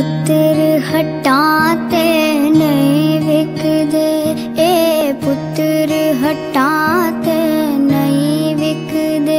पुत्र हटाते नहीं विकदे, ए पुत्र हटाते नहीं विकदे।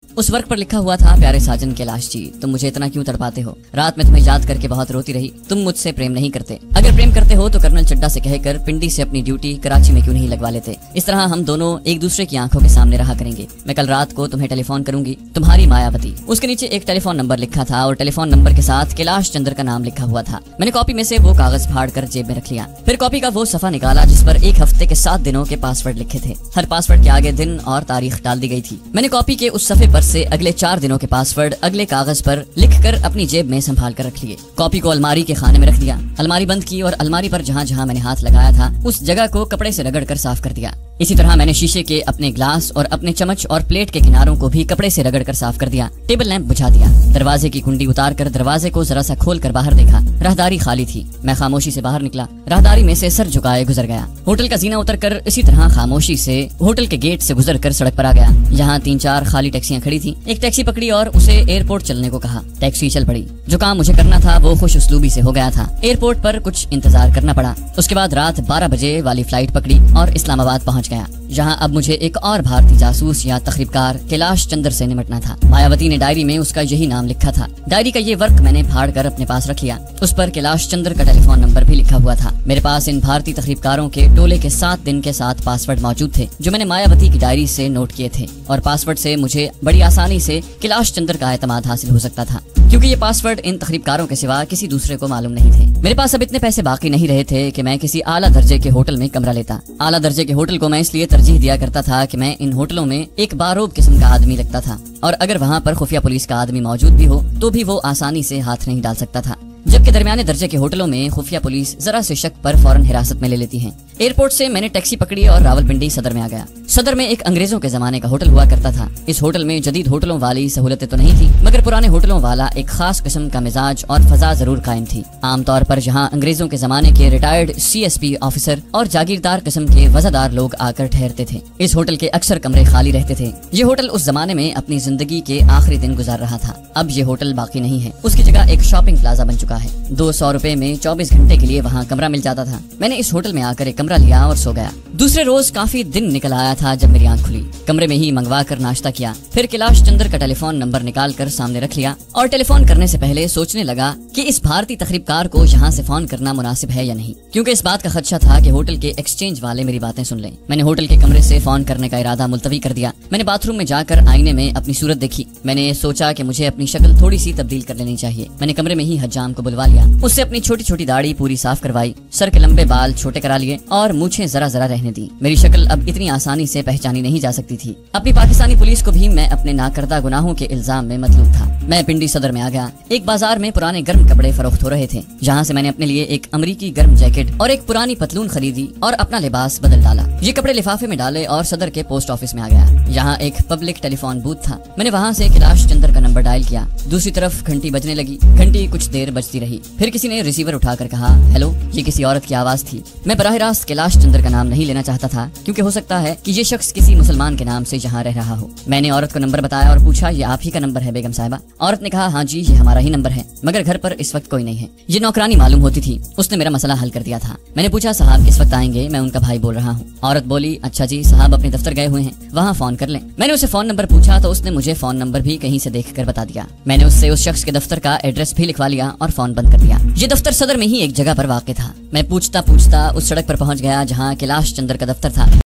उस वर्क पर लिखा हुआ था, प्यारे साजन कैलाश जी, तुम मुझे इतना क्यों तड़पाते हो? रात में तुम्हें याद करके बहुत रोती रही। तुम मुझसे प्रेम नहीं करते। अगर प्रेम करते हो तो कर्नल चड्डा से कहकर पिंडी से अपनी ड्यूटी कराची में क्यों नहीं लगवा लेते? इस तरह हम दोनों एक दूसरे की आंखों के सामने रहा करेंगे। मैं कल रात को तुम्हें टेलीफोन करूंगी, तुम्हारी मायावती। उसके नीचे एक टेलीफोन नंबर लिखा था और टेलीफोन नंबर के साथ कैलाश चंद्र का नाम लिखा हुआ था। मैंने कॉपी में से वो कागज फाड़ कर जेब में रख लिया। फिर कॉपी का वो सफा निकाला जिस पर एक हफ्ते के 7 दिनों के पासवर्ड लिखे थे। हर पासवर्ड के आगे दिन और तारीख डाल दी गई थी। मैंने कॉपी के उस सफे पर से अगले 4 दिनों के पासवर्ड अगले कागज पर लिखकर अपनी जेब में संभाल कर रख लिए। कॉपी को अलमारी के खाने में रख दिया। अलमारी बंद की और अलमारी पर जहाँ जहाँ मैंने हाथ लगाया था उस जगह को कपड़े से रगड़ कर साफ कर दिया। इसी तरह मैंने शीशे के अपने ग्लास और अपने चम्मच और प्लेट के किनारों को भी कपड़े से रगड़ कर साफ कर दिया। टेबल लैंप बुझा दिया। दरवाजे की कुंडी उतार कर दरवाजे को जरा सा खोल कर बाहर देखा। राहदारी खाली थी। मैं खामोशी से बाहर निकला। राहदारी में से सर झुकाए गुजर गया। होटल का जीना उतर कर इसी तरह खामोशी से होटल के गेट से गुजर कर सड़क पर आ गया। यहाँ 3-4 खाली टैक्सियां खड़ी थी। एक टैक्सी पकड़ी और उसे एयरपोर्ट चलने को कहा। टैक्सी चल पड़ी। जो काम मुझे करना था वो खुश उसलूबी से हो गया था। एयरपोर्ट पर कुछ इंतजार करना पड़ा। उसके बाद रात 12 बजे वाली फ्लाइट पकड़ी और इस्लामाबाद पहुंच गया। जहां अब मुझे एक और भारतीय जासूस या तखरीबकार कैलाश चंद्र से निपटना था। मायावती ने डायरी में उसका यही नाम लिखा था। डायरी का ये वर्क मैंने फाड़ कर अपने पास रख लिया। उस पर कैलाश चंद्र का टेलीफोन नंबर भी लिखा हुआ था। मेरे पास इन भारतीय तखरीबकारों के टोले के 7 दिन के 7 पासवर्ड मौजूद थे जो मैंने मायावती की डायरी से नोट किए थे। और पासवर्ड से मुझे बड़ी आसानी से कैलाश चंद्र का एतमाद हासिल हो सकता था, क्योंकि ये पासवर्ड इन तखरीबकारों के सिवा किसी दूसरे को मालूम नहीं थे। मेरे पास अब इतने पैसे बाकी नहीं रहे थे कि मैं किसी आला दर्जे के होटल में कमरा लेता। आला दर्जे के होटल को मैं इसलिए तरजीह दिया करता था कि मैं इन होटलों में एक बारोब किस्म का आदमी लगता था और अगर वहाँ पर खुफिया पुलिस का आदमी मौजूद भी हो तो भी वो आसानी से हाथ नहीं डाल सकता था, जबकि दरमियाने दर्जे के होटलों में खुफिया पुलिस जरा से शक पर फौरन हिरासत में ले लेती है। एयरपोर्ट से मैंने टैक्सी पकड़ी और रावलपिंडी सदर में आ गया। सदर में एक अंग्रेजों के जमाने का होटल हुआ करता था। इस होटल में जदीद होटलों वाली सहूलतें तो नहीं थी, मगर पुराने होटलों वाला एक खास किस्म का मिजाज और फजा जरूर कायम थी। आमतौर पर जहाँ अंग्रेजों के जमाने के रिटायर्ड CSP ऑफिसर और जागीरदार किस्म के वजादार लोग आकर ठहरते थे। इस होटल के अक्सर कमरे खाली रहते थे। ये होटल उस जमाने में अपनी जिंदगी के आखिरी दिन गुजार रहा था। अब ये होटल बाकी नहीं है। उसकी जगह एक शॉपिंग प्लाजा बन चुका है। 200 रुपए में 24 घंटे के लिए वहाँ कमरा मिल जाता था। मैंने इस होटल में आकर एक कमरा लिया और सो गया। दूसरे रोज काफी दिन निकल आया था जब मेरी आंख खुली। कमरे में ही मंगवा कर नाश्ता किया। फिर कैलाश चंद्र का टेलीफोन नंबर निकाल कर सामने रख लिया और टेलीफोन करने से पहले सोचने लगा कि इस भारतीय तखरीबकार को यहाँ से फोन करना मुनासिब है या नहीं, क्योंकि इस बात का खदशा था कि होटल के एक्सचेंज वाले मेरी बातें सुन लें। मैंने होटल के कमरे से फोन करने का इरादा मुलतवी कर दिया। मैंने बाथरूम में जाकर आईने में अपनी सूरत देखी। मैंने सोचा कि मुझे अपनी शक्ल थोड़ी सी तब्दील कर लेनी चाहिए। मैंने कमरे में ही हज्जाम को बुलवा लिया। उससे अपनी छोटी छोटी दाढ़ी पूरी साफ करवाई, सर के लंबे बाल छोटे करा लिए और मूछें जरा जरा रहने दी। मेरी शक्ल अब इतनी आसानी से पहचानी नहीं जा सकती थी। अपनी पाकिस्तानी पुलिस को भी मैं अपने नाकर्दा गुनाहों के इल्जाम में मतलूब था। मैं पिंडी सदर में आ गया। एक बाजार में पुराने गर्म कपड़े फरोख्त हो रहे थे, जहाँ से मैंने अपने लिए एक अमरीकी गर्म जैकेट और एक पुरानी पतलून खरीदी और अपना लिबास बदल डाला। ये कपड़े लिफाफे में डाले और सदर के पोस्ट ऑफिस में आ गया। यहाँ एक पब्लिक टेलीफोन बूथ था। मैंने वहाँ से कैलाश चंद्र का नंबर डायल किया। दूसरी तरफ घंटी बजने लगी। घंटी कुछ देर बजती रही। फिर किसी ने रिसीवर उठाकर कहा, हेलो। ये किसी औरत की आवाज थी। मैं बराह रास्त कैलाश चंद्र का नाम नहीं लेना चाहता था, क्योंकि हो सकता है कि ये शख्स किसी मुसलमान के नाम से यहाँ रह रहा हो। मैंने औरत को नंबर बताया और पूछा, ये आप ही का नंबर है बेगम साहिबा? औरत ने कहा, हाँ जी, ये हमारा ही नंबर है, मगर घर पर इस वक्त कोई नहीं है। ये नौकरानी मालूम होती थी। उसने मेरा मसला हल कर दिया था। मैंने पूछा, साहब किस वक्त आएंगे? मैं उनका भाई बोल रहा हूँ। औरत बोली, अच्छा जी, साहब अपने दफ्तर गए हुए हैं, वहाँ फोन कर लें। मैंने उसे फोन नंबर पूछा तो उसने मुझे फोन नंबर भी कहीं से देख कर बता दिया। मैंने उससे उस शख्स के दफ्तर का एड्रेस भी लिखवा लिया और फोन बंद कर दिया। ये दफ्तर सदर में ही एक जगह पर वाक़ था। मैं पूछता पूछता उस सड़क पर पहुंच गया जहाँ कैलाश चंद्र का दफ्तर था।